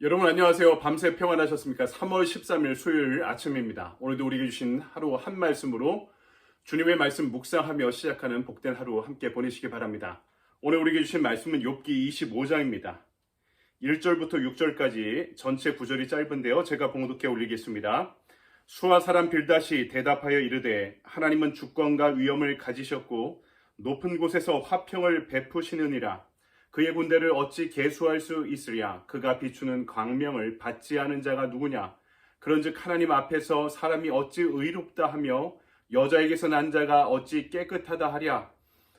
여러분 안녕하세요. 밤새 평안하셨습니까? 3월 13일 수요일 아침입니다. 오늘도 우리에게 주신 하루 한 말씀으로 주님의 말씀 묵상하며 시작하는 복된 하루 함께 보내시기 바랍니다. 오늘 우리에게 주신 말씀은 욥기 25장입니다. 1절부터 6절까지 전체 구절이 짧은데요. 제가 봉독해 올리겠습니다. 수아 사람 빌닷이 대답하여 이르되 하나님은 주권과 위엄을 가지셨고 높은 곳에서 화평을 베푸시느니라. 그의 군대를 어찌 계수할 수 있으랴. 그가 비추는 광명을 받지 않은 자가 누구냐. 그런즉 하나님 앞에서 사람이 어찌 의롭다 하며 여자에게서 난 자가 어찌 깨끗하다 하랴.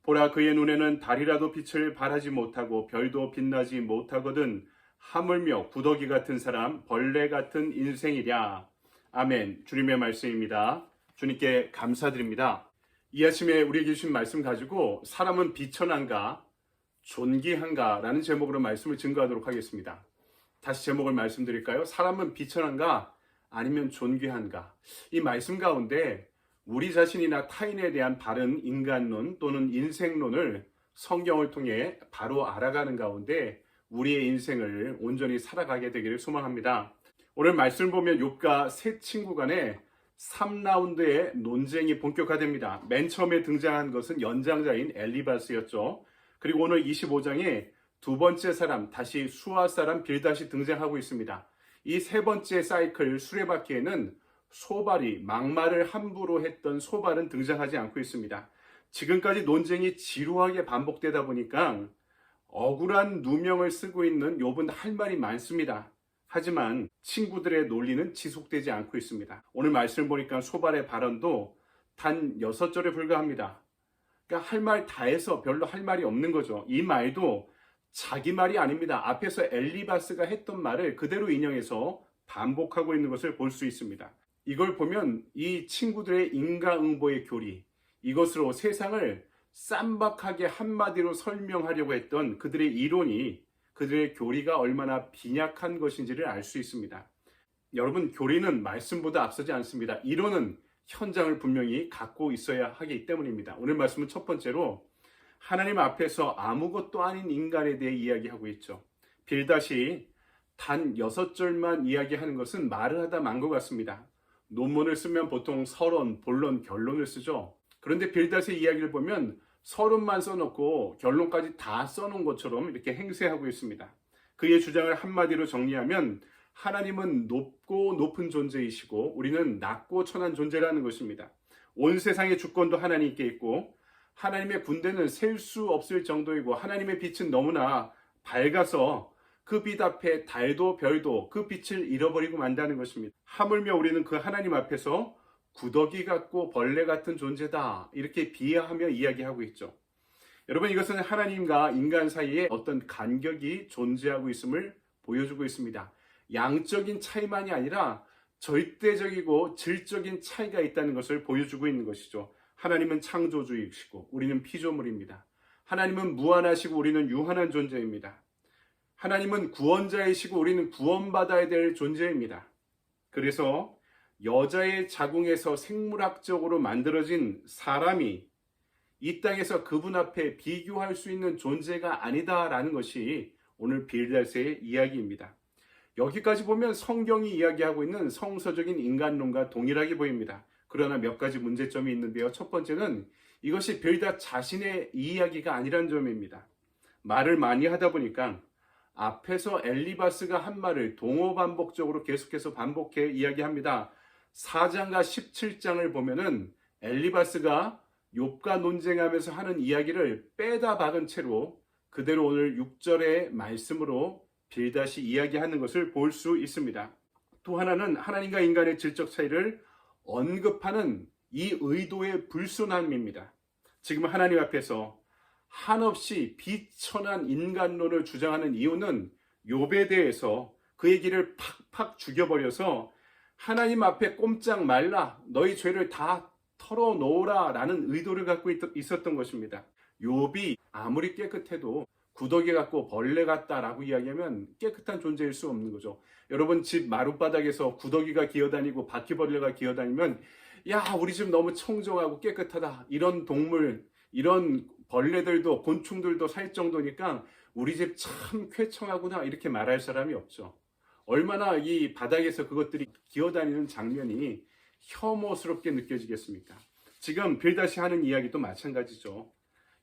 보라, 그의 눈에는 달이라도 빛을 발하지 못하고 별도 빛나지 못하거든. 하물며 구더기 같은 사람, 벌레 같은 인생이랴. 아멘. 주님의 말씀입니다. 주님께 감사드립니다. 이 아침에 우리에게 주신 말씀 가지고 사람은 비천한가 존귀한가라는 제목으로 말씀을 증거하도록 하겠습니다. 다시 제목을 말씀드릴까요? 사람은 비천한가 아니면 존귀한가? 이 말씀 가운데 우리 자신이나 타인에 대한 바른 인간론 또는 인생론을 성경을 통해 바로 알아가는 가운데 우리의 인생을 온전히 살아가게 되기를 소망합니다. 오늘 말씀을 보면 욥과 세 친구 간의 3라운드의 논쟁이 본격화됩니다. 맨 처음에 등장한 것은 연장자인 엘리바스였죠. 그리고 오늘 25장에 두 번째 사람, 다시 수아 사람 빌닷이 등장하고 있습니다. 이 세 번째 사이클 수레바퀴에는 소발이, 막말을 함부로 했던 소발은 등장하지 않고 있습니다. 지금까지 논쟁이 지루하게 반복되다 보니까 억울한 누명을 쓰고 있는 욥은 할 말이 많습니다. 하지만 친구들의 논리는 지속되지 않고 있습니다. 오늘 말씀을 보니까 소발의 발언도 단 6절에 불과합니다. 그러니까 할 말 다 해서 별로 할 말이 없는 거죠. 이 말도 자기 말이 아닙니다. 앞에서 엘리바스가 했던 말을 그대로 인용해서 반복하고 있는 것을 볼 수 있습니다. 이걸 보면 이 친구들의 인과응보의 교리, 이것으로 세상을 쌈박하게 한마디로 설명하려고 했던 그들의 이론이, 그들의 교리가 얼마나 빈약한 것인지를 알 수 있습니다. 여러분, 교리는 말씀보다 앞서지 않습니다. 이론은 현장을 분명히 갖고 있어야 하기 때문입니다. 오늘 말씀은 첫 번째로 하나님 앞에서 아무것도 아닌 인간에 대해 이야기하고 있죠. 빌닷이 단 6절만 이야기하는 것은 말을 하다 만 것 같습니다. 논문을 쓰면 보통 서론, 본론, 결론을 쓰죠. 그런데 빌닷의 이야기를 보면 서론만 써놓고 결론까지 다 써놓은 것처럼 이렇게 행세하고 있습니다. 그의 주장을 한마디로 정리하면 하나님은 높고 높은 존재이시고 우리는 낮고 천한 존재라는 것입니다. 온 세상의 주권도 하나님께 있고 하나님의 군대는 셀 수 없을 정도이고 하나님의 빛은 너무나 밝아서 그 빛 앞에 달도 별도 그 빛을 잃어버리고 만다는 것입니다. 하물며 우리는 그 하나님 앞에서 구더기 같고 벌레 같은 존재다, 이렇게 비하하며 이야기하고 있죠. 여러분, 이것은 하나님과 인간 사이에 어떤 간격이 존재하고 있음을 보여주고 있습니다. 양적인 차이만이 아니라 절대적이고 질적인 차이가 있다는 것을 보여주고 있는 것이죠. 하나님은 창조주이시고 우리는 피조물입니다. 하나님은 무한하시고 우리는 유한한 존재입니다. 하나님은 구원자이시고 우리는 구원받아야 될 존재입니다. 그래서 여자의 자궁에서 생물학적으로 만들어진 사람이 이 땅에서 그분 앞에 비교할 수 있는 존재가 아니다라는 것이 오늘 빌닷의 이야기입니다. 여기까지 보면 성경이 이야기하고 있는 성서적인 인간론과 동일하게 보입니다. 그러나 몇 가지 문제점이 있는데요. 첫 번째는 이것이 빌닷 자신의 이야기가 아니라는 점입니다. 말을 많이 하다 보니까 앞에서 엘리바스가 한 말을 동어반복적으로 계속해서 반복해 이야기합니다. 4장과 17장을 보면은 엘리바스가 욥과 논쟁하면서 하는 이야기를 빼다 박은 채로 그대로 오늘 6절의 말씀으로 빌닷이 이야기하는 것을 볼 수 있습니다. 또 하나는 하나님과 인간의 질적 차이를 언급하는 이 의도의 불순함입니다. 지금 하나님 앞에서 한없이 비천한 인간론을 주장하는 이유는 욥에 대해서 그의 길을 팍팍 죽여버려서 하나님 앞에 꼼짝 말라, 너희 죄를 다 털어놓으라 라는 의도를 갖고 있었던 것입니다. 욥이 아무리 깨끗해도 구더기 같고 벌레 같다라고 이야기하면 깨끗한 존재일 수 없는 거죠. 여러분, 집 마룻바닥에서 구더기가 기어다니고 바퀴벌레가 기어다니면 야, 우리 집 너무 청정하고 깨끗하다, 이런 동물, 이런 벌레들도 곤충들도 살 정도니까 우리 집 참 쾌청하구나, 이렇게 말할 사람이 없죠. 얼마나 이 바닥에서 그것들이 기어다니는 장면이 혐오스럽게 느껴지겠습니까? 지금 빌닷이 하는 이야기도 마찬가지죠.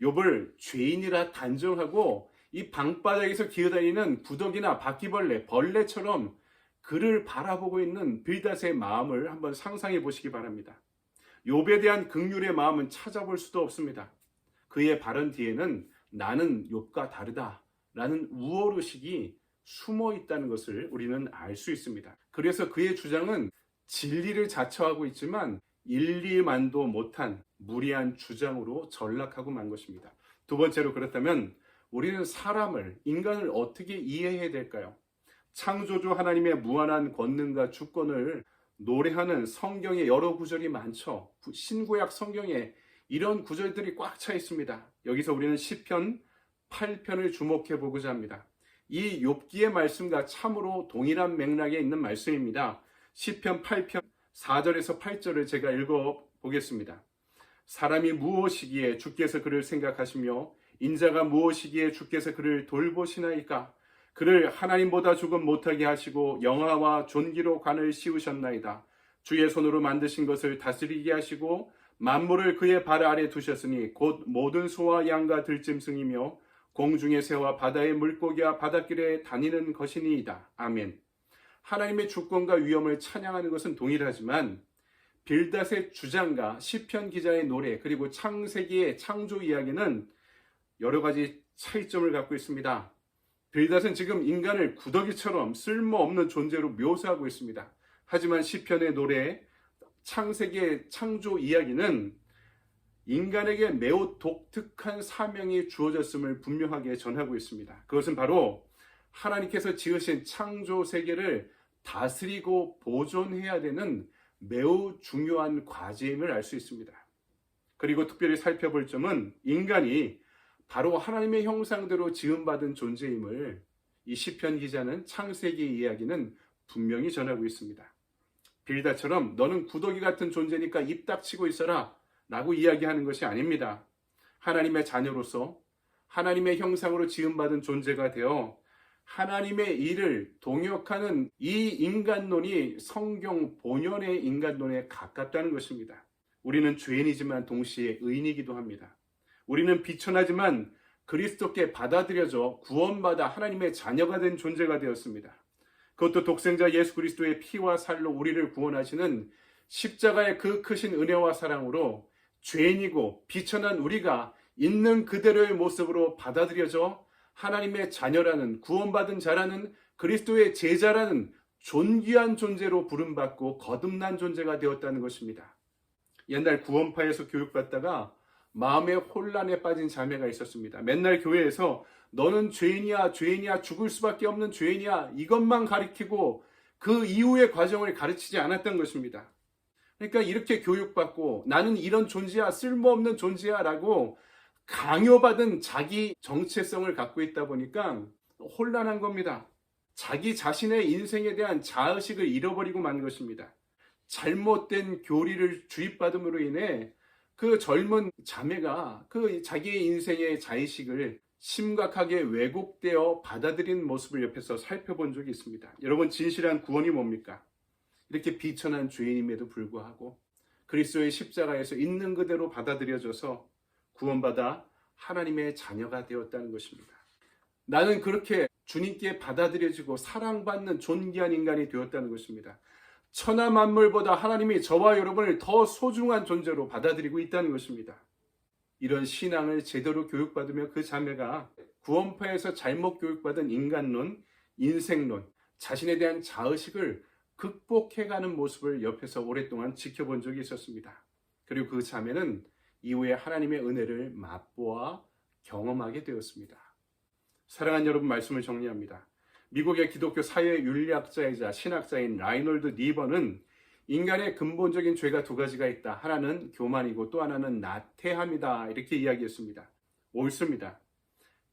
욥을 죄인이라 단정하고 이 방바닥에서 기어다니는 구더기나 바퀴벌레, 벌레처럼 그를 바라보고 있는 빌닷의 마음을 한번 상상해 보시기 바랍니다. 욥에 대한 긍휼의 마음은 찾아볼 수도 없습니다. 그의 발언 뒤에는 나는 욥과 다르다라는 우월의식이 숨어 있다는 것을 우리는 알 수 있습니다. 그래서 그의 주장은 진리를 자처하고 있지만 일리만도 못한 무리한 주장으로 전락하고 만 것입니다. 두 번째로, 그렇다면 우리는 인간을 어떻게 이해해야 될까요? 창조주 하나님의 무한한 권능과 주권을 노래하는 성경의 여러 구절이 많죠. 신구약 성경에 이런 구절들이 꽉 차 있습니다. 여기서 우리는 시편 8편을 주목해 보고자 합니다. 이 욥기의 말씀과 참으로 동일한 맥락에 있는 말씀입니다. 시편 8편 4절에서 8절을 제가 읽어 보겠습니다. 사람이 무엇이기에 주께서 그를 생각하시며 인자가 무엇이기에 주께서 그를 돌보시나이까? 그를 하나님보다 조금 못하게 하시고 영화와 존귀로 관을 씌우셨나이다. 주의 손으로 만드신 것을 다스리게 하시고 만물을 그의 발 아래 두셨으니 곧 모든 소와 양과 들짐승이며 공중의 새와 바다의 물고기와 바닷길에 다니는 것이니이다. 아멘. 하나님의 주권과 위엄을 찬양하는 것은 동일하지만 빌닷의 주장과 시편 기자의 노래, 그리고 창세기의 창조 이야기는 여러 가지 차이점을 갖고 있습니다. 빌닷은 지금 인간을 구더기처럼 쓸모없는 존재로 묘사하고 있습니다. 하지만 시편의 노래, 창세기의 창조 이야기는 인간에게 매우 독특한 사명이 주어졌음을 분명하게 전하고 있습니다. 그것은 바로 하나님께서 지으신 창조 세계를 다스리고 보존해야 되는 매우 중요한 과제임을 알 수 있습니다. 그리고 특별히 살펴볼 점은 인간이 바로 하나님의 형상대로 지음받은 존재임을 이 시편 기자는 창세기 이야기는 분명히 전하고 있습니다. 빌닷처럼 너는 구더기 같은 존재니까 입 닥치고 있어라 라고 이야기하는 것이 아닙니다. 하나님의 자녀로서 하나님의 형상으로 지음받은 존재가 되어 하나님의 일을 동역하는 이 인간론이 성경 본연의 인간론에 가깝다는 것입니다. 우리는 죄인이지만 동시에 의인이기도 합니다. 우리는 비천하지만 그리스도께 받아들여져 구원받아 하나님의 자녀가 된 존재가 되었습니다. 그것도 독생자 예수 그리스도의 피와 살로 우리를 구원하시는 십자가의 그 크신 은혜와 사랑으로 죄인이고 비천한 우리가 있는 그대로의 모습으로 받아들여져 하나님의 자녀라는, 구원받은 자라는, 그리스도의 제자라는 존귀한 존재로 부름받고 거듭난 존재가 되었다는 것입니다. 옛날 구원파에서 교육받다가 마음의 혼란에 빠진 자매가 있었습니다. 맨날 교회에서 너는 죄인이야, 죄인이야, 죽을 수밖에 없는 죄인이야, 이것만 가르치고 그 이후의 과정을 가르치지 않았던 것입니다. 그러니까 이렇게 교육받고 나는 이런 존재야, 쓸모없는 존재야 라고 강요받은 자기 정체성을 갖고 있다 보니까 혼란한 겁니다. 자기 자신의 인생에 대한 자의식을 잃어버리고 만 것입니다. 잘못된 교리를 주입받음으로 인해 그 젊은 자매가 그 자기의 인생의 자의식을 심각하게 왜곡되어 받아들인 모습을 옆에서 살펴본 적이 있습니다. 여러분, 진실한 구원이 뭡니까? 이렇게 비천한 죄인임에도 불구하고 그리스도의 십자가에서 있는 그대로 받아들여져서 구원받아 하나님의 자녀가 되었다는 것입니다. 나는 그렇게 주님께 받아들여지고 사랑받는 존귀한 인간이 되었다는 것입니다. 천하 만물보다 하나님이 저와 여러분을 더 소중한 존재로 받아들이고 있다는 것입니다. 이런 신앙을 제대로 교육받으며 그 자매가 구원파에서 잘못 교육받은 인간론, 인생론, 자신에 대한 자의식을 극복해가는 모습을 옆에서 오랫동안 지켜본 적이 있었습니다. 그리고 그 자매는 이후에 하나님의 은혜를 맛보아 경험하게 되었습니다. 사랑하는 여러분, 말씀을 정리합니다. 미국의 기독교 사회윤리학자이자 신학자인 라이놀드 니번은 인간의 근본적인 죄가 두 가지가 있다. 하나는 교만이고 또 하나는 나태함이다. 이렇게 이야기했습니다. 옳습니다.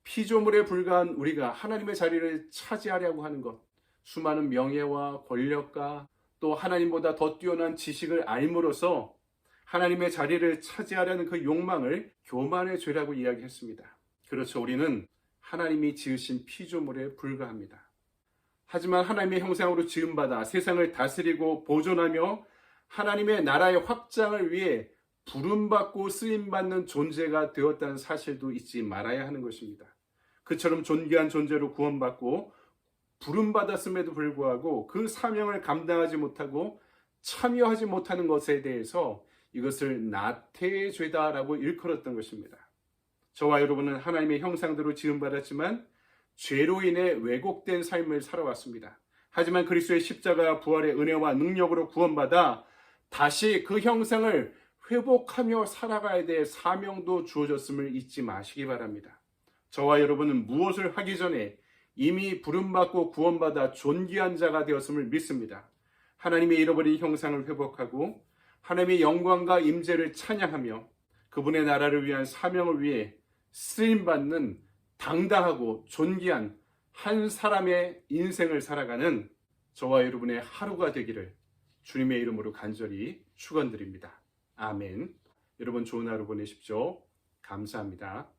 피조물에 불과한 우리가 하나님의 자리를 차지하려고 하는 것, 수많은 명예와 권력과 또 하나님보다 더 뛰어난 지식을 알므로써 하나님의 자리를 차지하려는 그 욕망을 교만의 죄라고 이야기했습니다. 그렇죠. 우리는 하나님이 지으신 피조물에 불과합니다. 하지만 하나님의 형상으로 지음받아 세상을 다스리고 보존하며 하나님의 나라의 확장을 위해 부름받고 쓰임받는 존재가 되었다는 사실도 잊지 말아야 하는 것입니다. 그처럼 존귀한 존재로 구원받고 부름받았음에도 불구하고 그 사명을 감당하지 못하고 참여하지 못하는 것에 대해서 이것을 나태의 죄다라고 일컬었던 것입니다. 저와 여러분은 하나님의 형상대로 지음받았지만 죄로 인해 왜곡된 삶을 살아왔습니다. 하지만 그리스도의 십자가 부활의 은혜와 능력으로 구원받아 다시 그 형상을 회복하며 살아가야 될 사명도 주어졌음을 잊지 마시기 바랍니다. 저와 여러분은 무엇을 하기 전에 이미 부름받고 구원받아 존귀한 자가 되었음을 믿습니다. 하나님의 잃어버린 형상을 회복하고 하나님의 영광과 임재를 찬양하며 그분의 나라를 위한 사명을 위해 쓰임받는 당당하고 존귀한 한 사람의 인생을 살아가는 저와 여러분의 하루가 되기를 주님의 이름으로 간절히 축원드립니다. 아멘. 여러분 좋은 하루 보내십시오. 감사합니다.